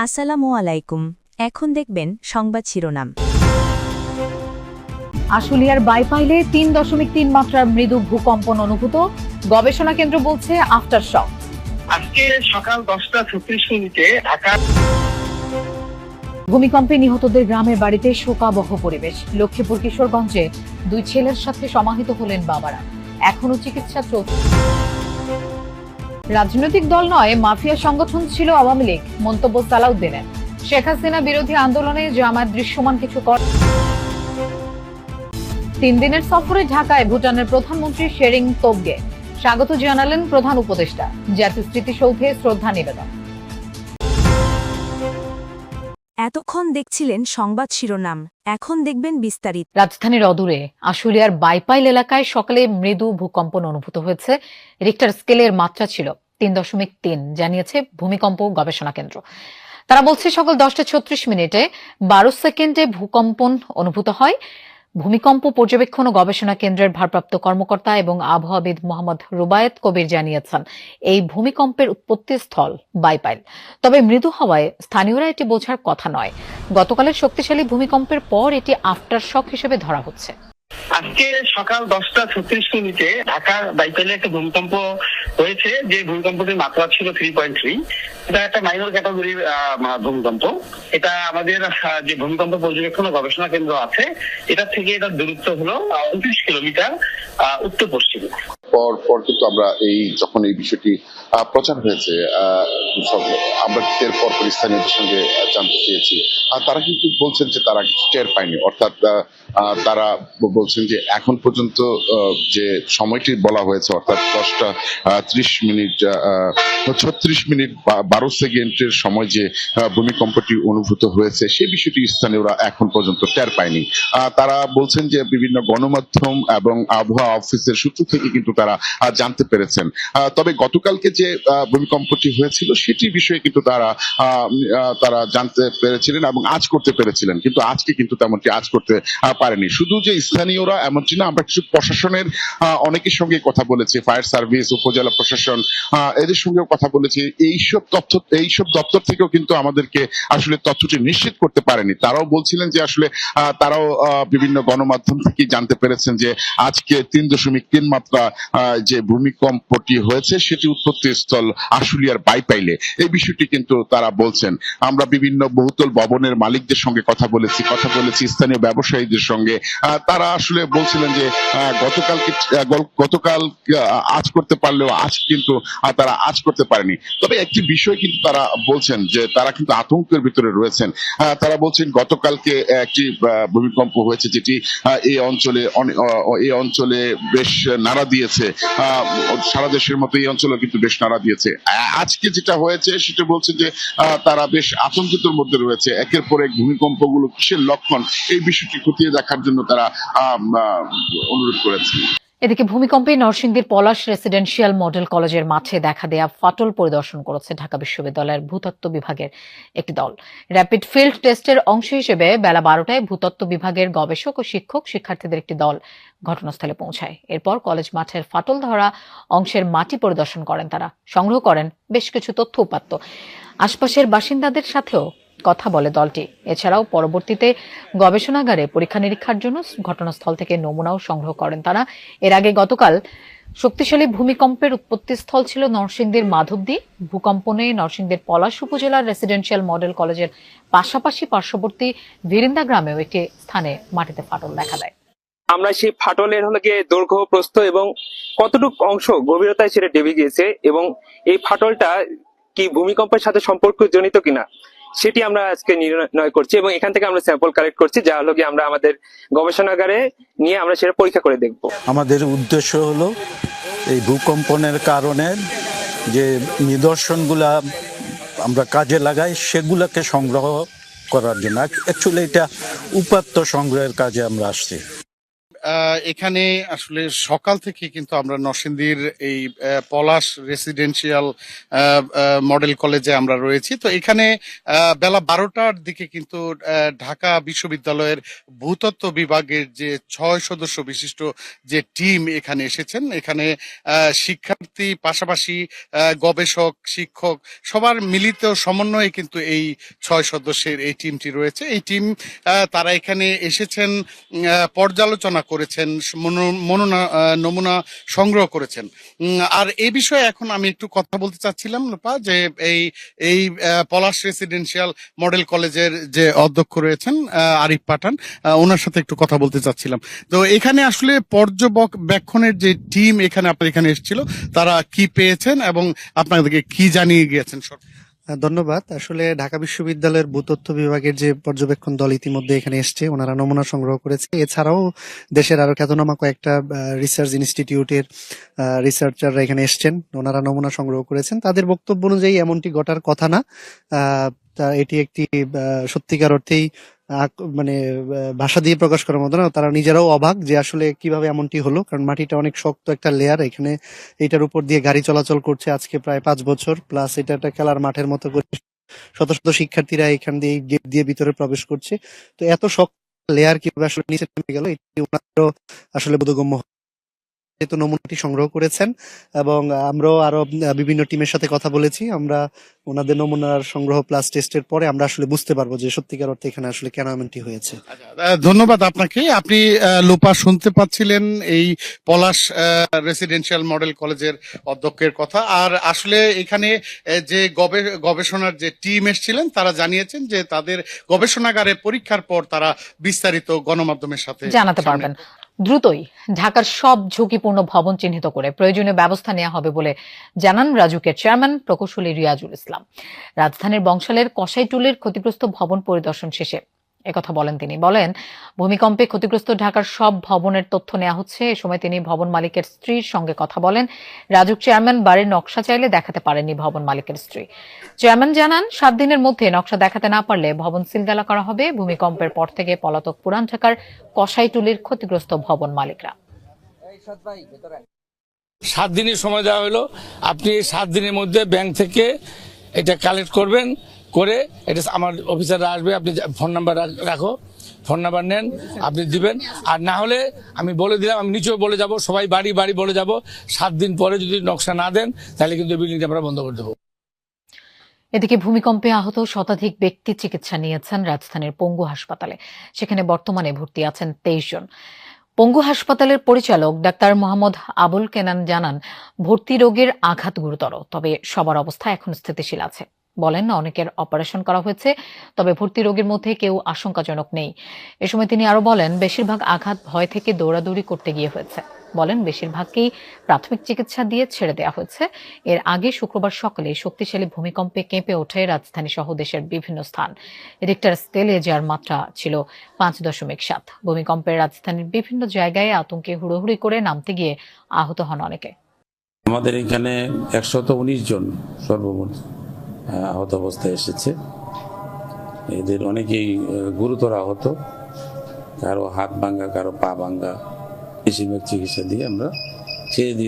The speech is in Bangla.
আসসালামু আলাইকুম। এখন দেখবেন সংবাদ শিরোনাম। আশুলিয়ার বাইপাইলে ৩.৩ মাত্রার মৃদু ভূকম্পন অনুভূত, গবেষণা কেন্দ্র বলছে আফটার শক। আজকে সকাল 10:36 ঢাকা ভূমিকম্পে নিহতদের গ্রামের বাড়িতে শোকাবহ পরিবেশ। লক্ষ্মীপুর কিশোরগঞ্জে 2 ছেলের সাথে সমাহিত হলেন বাবারা, এখনো চিকিৎসা চলছে। রাজনৈতিক দল নয়, মাফিয়া সংগঠন ছিল আওয়ামী লীগ, মন্তব্য সালাউদ্দিনের। শেখ হাসিনা বিরোধী আন্দোলনে জামায়াত দৃশ্যমান কিছু করে। 3 দিনের সফরে ঢাকায় ভুটানের প্রধানমন্ত্রী শেরিং তোবগে স্বাগত জানালেন প্রধান উপদেষ্টা। জাতীয় স্মৃতিসৌধে শ্রদ্ধা নিবেদন। এতক্ষণ দেখছিলেন সংবাদ শিরোনাম, এখন দেখবেন বিস্তারিত। রাজধানীর অদূরে আশুলিয়ার বাইপাইল এলাকায় সকালে মৃদু ভূকম্পন অনুভূত হয়েছে। রিক্টার স্কেলের মাত্রা ছিল 3.3, জানিয়েছে ভূমিকম্প গবেষণা কেন্দ্র। তারা বলছে সকাল 10:36 12 সেকেন্ডে ভূকম্পন অনুভূত হয়। ভূমিকম্প পর্যবেক্ষণ ও গবেষণা কেন্দ্রের ভারপ্রাপ্ত কর্মকর্তা এবং আবহাওয়াবিদ মোহাম্মদ রুবায়েত কবির জানিয়েছেন, এই ভূমিকম্পের উৎপত্তি স্থল বাইপাইল। তবে মৃদু হওয়ায় স্থানীয়রা এটি বোঝার কথা নয়। গতকালের শক্তিশালী ভূমিকম্পের পর এটি আফটার শক হিসেবে ধরা হচ্ছে। আজকে সকাল 10:36 ঢাকার বাইপাইলে একটা ভূমিকম্প হয়েছে, যে ভূমিকম্পটির মাত্রা ছিল 3.3। এটা একটা মাইনর ক্যাটাগরির ভূমিকম্প। এটা আমাদের যে ভূমিকম্প পর্যবেক্ষণ ও গবেষণা কেন্দ্র আছে, এটা থেকে এটার দূরত্ব হলো 29 কিলোমিটার উত্তর পশ্চিমে। পর কিন্তু আমরা যখন এই বিষয়টি প্রচার হয়েছে, আমরা এরপর স্থানীয়দের সঙ্গে জানতে চেয়েছি, আর তারা কিন্তু বলছেন যে তারা কিছু টের পায়নি। অর্থাৎ তারা বলছেন যে এখন পর্যন্ত যে সময়টি বলা হয়েছে, অর্থাৎ 10:36 12 সেকেন্ডের সময় যে ভূমিকম্পটি অনুভূত হয়েছে, সেই বিষয়টি স্থানীয়রা এখন পর্যন্ত টের পায়নি। তারা বলছেন যে বিভিন্ন গণমাধ্যম এবং আবহাওয়া অফিসের সূত্র থেকে কিন্তু তারা জানতে পেরেছেন। তবে গতকালকে যে ভূমিকম্পটি হয়েছিল সেটি বিষয়ে কিন্তু তারা জানতে পেরেছিলেন এবং আজ করতে পেরেছিলেন, কিন্তু আজকে কিন্তু তেমনটি আজ করতে পারেনি। শুধু যে স্থানীয়রা এমনটি না, আমরা কিছু প্রশাসনের অনেকের সঙ্গে কথা বলেছি, ফায়ার সার্ভিস, উপজেলা প্রশাসন, এদের সঙ্গেও কথা বলেছি। এইসব দপ্তর থেকেও কিন্তু আমাদেরকে আসলে তথ্যটি নিশ্চিত করতে পারেনি। তারাও বলছিলেন যে আসলে তারাও বিভিন্ন গণমাধ্যম থেকে জানতে পেরেছেন যে আজকে 3.3 মাত্রা যে ভূমিকম্পটি হয়েছে সেটি উৎপত্তি স্থল আশুলিয়ার বাইপাইলে। এই বিষয়টি কিন্তু তারা বলছেন। আমরা বিভিন্ন বহুতল ভবনের মালিকদের সঙ্গে কথা বলেছি স্থানীয় ব্যবসায়ীদের সঙ্গে। তারা আসলে বলছিলেন যে গতকাল আজ করতে পারলেও আজ কিন্তু তারা আজ করতে পারেনি। তবে একটি বিষয় কিন্তু তারা বলছেন যে তারা কিন্তু আতঙ্কের ভিতরে রয়েছেন। তারা বলছেন গতকালকে একটি ভূমিকম্প হয়েছে যেটি এই অঞ্চলে বেশ নাড়া দিয়েছে, সারা দেশের মতো এই অঞ্চলে কিন্তু বেশ নাড়া দিয়েছে। আজকে যেটা হয়েছে সেটা বলছে যে তারা বেশ আতঙ্কিত মধ্যে রয়েছে। একের পর এক ভূমিকম্পগুলো কিসের লক্ষণ, এই বিষয়টি খতিয়ে দেখার জন্য তারা অনুরোধ করেছে। এদিকে ভূমিকম্পে নরসিংদীর পলাশ রেসিডেন্সিয়াল মডেল কলেজের মাঠে দেখা দেয়া ফাটল পরিদর্শন করেছে ঢাকা বিশ্ববিদ্যালয়ের ভূতত্ত্ব বিভাগের একটি দল। র্যাপিড ফিল্ড টেস্টের অংশ হিসেবে বেলা 12টায় ভূতত্ত্ব বিভাগের গবেষক ও শিক্ষার্থীদের একটি দল ঘটনাস্থলে পৌঁছায়। এরপর কলেজ মাঠের ফাটল ধরা অংশের মাটি পরিদর্শন করেন তারা, সংগ্রহ করেন বেশ কিছু তথ্য উপাত্ত। আশপাশের বাসিন্দাদের সাথেও কথা বলে দলটি। এছাড়াও পরবর্তীতে গবেষণাগারে পরীক্ষা নিরীক্ষার জন্য ঘটনাস্থল থেকে নমুনাও সংগ্রহ করেন তারা। এর আগে গতকাল শক্তিশালী ভূমিকম্পের উৎপত্তিস্থল ছিল নরসিংদীর মাধবদী। ভূকম্পনে নরসিংদীর পলাশ উপজেলার রেসিডেন্সিয়াল মডেল কলেজের পাশাপাশি পার্শ্ববর্তী ভিরিন্দা গ্রামেও একটি স্থানে মাটিতে ফাটল দেখা দেয়। আমরা সেই ফাটলের দৈর্ঘ্য, প্রস্থ এবং কতটুকু অংশ গভীরতায় সেটা ডেবে গিয়েছে এবং এই ফাটলটা কি ভূমিকম্পের সাথে সম্পর্কজনিত কিনা সেটি আমরা আজকে নির্ণয় করছি এবং এখান থেকে আমরা স্যাম্পল কালেক্ট করছি, যা হলো কি আমরা আমাদের গবেষণাগারে নিয়ে আমরা সেটা পরীক্ষা করে দেখব। আমাদের উদ্দেশ্য হলো এই ভূকম্পনের কারণে যে নিদর্শনগুলা আমরা কাজে লাগাই সেগুলাকে সংগ্রহ করার জন্য। অ্যাকচুয়ালি এটা উপাত্ত সংগ্রহের কাজে আমরা আসছি। এখানে আসলে সকাল থেকে কিন্তু আমরা নরসিংদীর এই পলাশ রেসিডেন্সিয়াল মডেল কলেজে আমরা রয়েছি। তো এখানে বেলা 12টার দিকে কিন্তু ঢাকা বিশ্ববিদ্যালয়ের ভূতত্ত্ব বিভাগের যে 6 সদস্য বিশিষ্ট যে টিম এখানে এসেছেন, এখানে শিক্ষার্থী পাশাপাশি গবেষক, শিক্ষক সবার মিলিত সমন্বয়ে কিন্তু এই 6 সদস্যের এই টিমটি রয়েছে। এই টিম তারা এখানে এসেছেন, পর্যালোচনা করেছেন, নমুনা সংগ্রহ করেছেন। আর এই বিষয়ে এখন আমি একটু কথা বলতে চাচ্ছিলাম লোপা, যে এই পলাশ রেসিডেন্সিয়াল মডেল কলেজের যে অধ্যক্ষ রয়েছেন আরিফ পাঠান, ওনার সাথে একটু কথা বলতে চাচ্ছিলাম। তো এখানে আসলে পর্যবেক্ষণের যে টিম এখানে আপনার এখানে এসেছিল, তারা কি পেয়েছেন এবং আপনাদেরকে কি জানিয়ে গিয়েছেন? ধন্যবাদ। আসলে ঢাকা বিশ্ববিদ্যালয়ের ভূতত্ত্ব বিভাগের যে পর্যবেক্ষণ দল ইতিমধ্যে এখানে এসছে, ওনারা নমুনা সংগ্রহ করেছে। এছাড়াও দেশের আরো খ্যাতনামা কয়েকটা রিসার্চ ইনস্টিটিউটের রিসার্চাররা এখানে এসছেন, ওনারা নমুনা সংগ্রহ করেছেন। তাদের বক্তব্য অনুযায়ী এমনটি ঘটার কথা না। এটি একটি সত্যিকার অর্থেই মানে ভাষা দিয়ে প্রকাশ করার মতো না। তারা নিজেরাও অবাক যে আসলে কিভাবে এমনটি হলো, কারণ মাটিটা অনেক শক্ত একটা লেয়ার। এখানে এটার উপর দিয়ে গাড়ি চলাচল করছে আজকে প্রায় 5 বছর, প্লাস এটা একটা খেলার মাঠের মতো করে শত শত শিক্ষার্থীরা এখান দিয়ে গেট দিয়ে ভিতরে প্রবেশ করছে। তো এত শক্ত লেয়ার কিভাবে আসলে নিচে নেমে গেল, এটি ওনারও আসলে বোধগম্য। যেহেতু নমুনাটি সংগ্রহ করেছেন এবং আমরাও আরো বিভিন্ন টিমের সাথে কথা বলেছি, আমরা ওনাদের নমুনার সংগ্রহ প্লাস টেস্টের পরে আমরা আসলে বুঝতে পারবো যে সত্যিকার অর্থে এখানে আসলে কেন এমনটি হয়েছে। ধন্যবাদ আপনাকে। আপনি লোপা শুনতে পাচ্ছিলেন এই পলাশ রেসিডেন্সিয়াল মডেল কলেজের অধ্যক্ষের কথা। আর আসলে এখানে যে গবেষণার যে টিম এসেছিলেন, তারা জানিয়েছেন যে তাদের গবেষণাগারে পরীক্ষার পর তারা বিস্তারিত গণমাধ্যমের সাথে জানাতে পারবেন। দ্রুতই ঢাকার সব ঝুঁকিপূর্ণ ভবন চিহ্নিত করে প্রয়োজনীয় ব্যবস্থা নেওয়া হবে বলে জানান রাজুকের চেয়ারম্যান প্রকৌশলী রিয়াজুল ইসলাম। রাজধানীর বংশালের কসাইটুলির ক্ষতিগ্রস্ত ভবন পরিদর্শন শেষে একথা বলেন তিনি। বলেন, ভূমিকম্পে ক্ষতিগ্রস্ত ঢাকার সব ভবনের তথ্য নেওয়া হচ্ছে। এ সময় তিনি ভবন মালিকের স্ত্রীর সঙ্গে কথা বলেন। রাজুক চেয়ারম্যান বাড়ির নকশা চাইলে দেখাতে পারেননি ভবন মালিকের স্ত্রী। চেয়ারম্যান জানান, 7 দিনের মধ্যে নকশা দেখাতে না পারলে ভবন সিলগালা করা হবে। ভূমিকম্পের পর থেকে পলাতক পুরান ঢাকার কসাইটুলির ক্ষতিগ্রস্ত ভবন মালিকরা। 7 দিনের সময় দেওয়া হলো। আপনি 7 দিনের মধ্যে ব্যাংক থেকে এটা কালেক্ট করবেন, করে এটা আমার অফিসাররা আসবে। আপনি ফোন নাম্বার রাখো, ফোন নাম্বার নেন, আপনি দিবেন। আর না হলে আমি বলে দিলাম, আমি নিচেও বলে যাব, সবাই বাড়ি বাড়ি বলে যাব, 7 দিন পরে যদি নকশা না দেন তাহলে কিন্তু বিল্ডিংটা আমরা বন্ধ করে দেবো। এদিকে ভূমিকম্পে আহত শতাধিক ব্যক্তি চিকিৎসা নিয়েছেন রাজধানীর পঙ্গু হাসপাতালে। সেখানে বর্তমানে ভর্তি আছেন 23 জন। পঙ্গু হাসপাতালের পরিচালক ডাক্তার মোহাম্মদ আবুল কেনান জানান, ভর্তি রোগীর আঘাত গুরুতর, তবে সবার অবস্থা এখন স্থিতিশীল আছে। বলেন, অনেকের অপারেশন করা হয়েছে, তবে ভর্তি রোগীর মধ্যে কেউ আশঙ্কাজনক নেই। এ সময় তিনি আরো বলেন, বেশিরভাগ আঘাত ভয় থেকে দৌড়াদৌড়ি করতে গিয়ে হয়েছে। বলেন, বেশিরভাগকেই প্রাথমিক চিকিৎসা দিয়ে ছেড়ে দেওয়া হয়েছে। এর আগে শুক্রবার সকালে শক্তিশালী ভূমিকম্পে কেঁপে ওঠে রাজধানী সহ দেশের বিভিন্ন স্থান। রিক্টার স্কেলে যার মাত্রা ছিল 5.7। ভূমিকম্পের রাজধানীর বিভিন্ন জায়গায় আতঙ্কে হুড়োহুড়ি করে নামতে গিয়ে আহত হন অনেকে। আমাদের এখানে 119 জন সর্বমোট আহত অবস্থায় এসেছে। এদের অনেকেই গুরুতর আহত, কারো হাত ভাঙ্গা, কারো পা ভাঙ্গা। বেশিরভাগ চিকিৎসা দিয়ে আমরা ছেড়ে দিয়ে